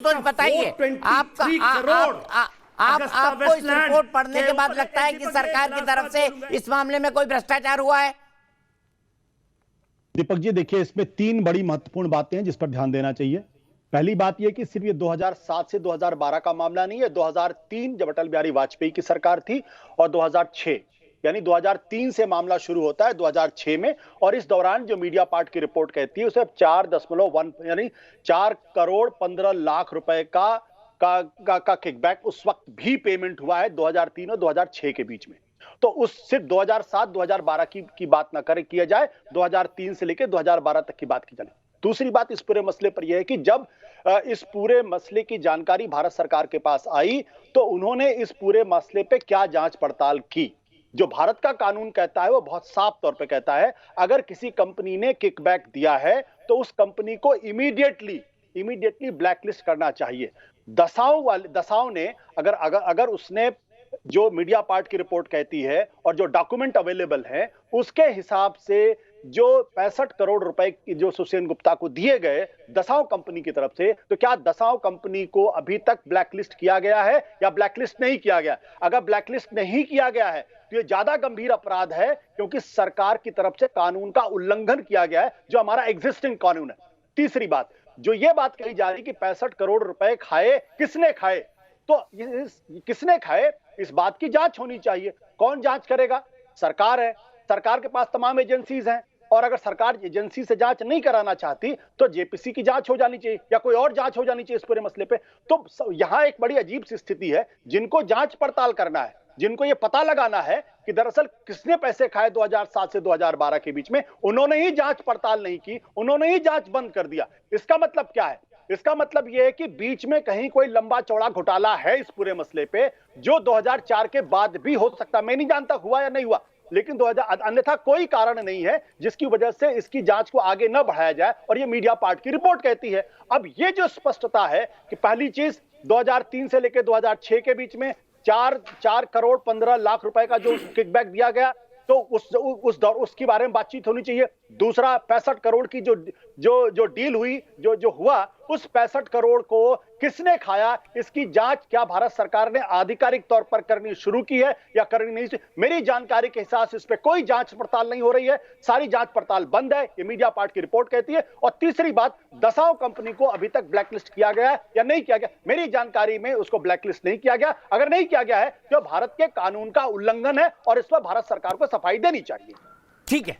तो बताइए आपको इस रिपोर्ट पढ़ने के बाद लगता है कि सरकार की तरफ से इस मामले में कोई भ्रष्टाचार हुआ है? दीपक जी देखिए, इसमें तीन बड़ी महत्वपूर्ण बातें हैं जिस पर ध्यान देना चाहिए। पहली बात यह कि सिर्फ ये 2007 से 2012 का मामला नहीं है। 2003 जब अटल बिहारी वाजपेयी की सरकार थी और 2006 यानी 2003 से मामला शुरू होता है 2006 में। और इस दौरान जो मीडिया पार्ट की रिपोर्ट कहती है उसे 4.1 यानी 4 करोड़ 15 लाख रुपए का किकबैक उस वक्त भी पेमेंट हुआ है 2003 और 2006 के बीच में। तो उस सिर्फ 2007-2012 की बात ना किया जाए, 2003 से लेकर 2012 तक की बात की जाए। दूसरी बात इस पूरे मसले पर यह है कि जब इस पूरे मसले की जानकारी भारत सरकार के पास आई तो उन्होंने इस पूरे मसले पे क्या जांच पड़ताल की। जो भारत का कानून कहता है वो बहुत साफ तौर पे कहता है, अगर किसी कंपनी ने किकबैक दिया है तो उस कंपनी को इमीडिएटली ब्लैकलिस्ट करना चाहिए। दसाओं ने अगर उसने जो मीडिया पार्ट की रिपोर्ट कहती है और जो डॉक्यूमेंट अवेलेबल है उसके हिसाब से जो 65 करोड़ रुपए जो सुसेन गुप्ता को दिए गए दसाओं कंपनी की तरफ से, तो क्या दसाओं कंपनी को अभी तक ब्लैकलिस्ट किया गया है या ब्लैकलिस्ट नहीं किया गया? अगर ब्लैकलिस्ट नहीं किया गया है तो ये ज्यादा गंभीर अपराध है, क्योंकि सरकार की तरफ से कानून का उल्लंघन किया गया है जो हमारा एग्जिस्टिंग कानून है। तीसरी बात, जो ये बात कही जा रही कि 65 करोड़ रुपए खाए, किसने खाए? तो किसने खाए इस बात की जांच होनी चाहिए। कौन जांच करेगा? सरकार है। सरकार के पास तमाम एजेंसीज हैं, और अगर सरकार एजेंसी से जांच नहीं कराना चाहती तो जेपीसी की जांच हो जानी चाहिए या कोई और जांच हो जानी चाहिए इस पूरे मसले पे। तो यहां एक बड़ी अजीब सी स्थिति है। जिनको जांच पड़ताल करना है, जिनको ये पता लगाना है कि दरअसल किसने पैसे खाए 2007 से 2012 के बीच में, उन्होंने ही जांच पड़ताल नहीं की, उन्होंने ही जांच बंद कर दिया। इसका मतलब क्या है? इसका मतलब यह है कि बीच में कहीं कोई लंबा चौड़ा घोटाला है इस पूरे मसले पे, जो 2004 के बाद भी हो सकता। मैं नहीं जानता हुआ या नहीं हुआ, लेकिन 2000 अन्यथा कोई कारण नहीं है जिसकी वजह से इसकी जांच को आगे न बढ़ाया जाए, और ये मीडिया पार्ट की रिपोर्ट कहती है। अब ये जो स्पष्टता है कि पहली चीज 2003 से लेकर 2006 के बीच में 4 करोड़ 15 लाख रुपए का जो किकबैक दिया गया, तो उसके बारे में बातचीत होनी चाहिए। दूसरा, 65 करोड़ की जो डील हुई, जो हुआ, उस 65 करोड़ को किसने खाया, इसकी जांच क्या भारत सरकार ने आधिकारिक तौर पर करनी शुरू की है या करनी नहीं? मेरी जानकारी के हिसाब से इस पे कोई जांच पड़ताल नहीं हो रही है, सारी जांच पड़ताल बंद है, ये मीडिया पार्ट की रिपोर्ट कहती है। और तीसरी बात, दसाओं कंपनी को अभी तक ब्लैकलिस्ट किया गया है या नहीं किया गया? मेरी जानकारी में उसको ब्लैकलिस्ट नहीं किया गया। अगर नहीं किया गया है तो भारत के कानून का उल्लंघन है और इस पर भारत सरकार को सफाई देनी चाहिए। ठीक है।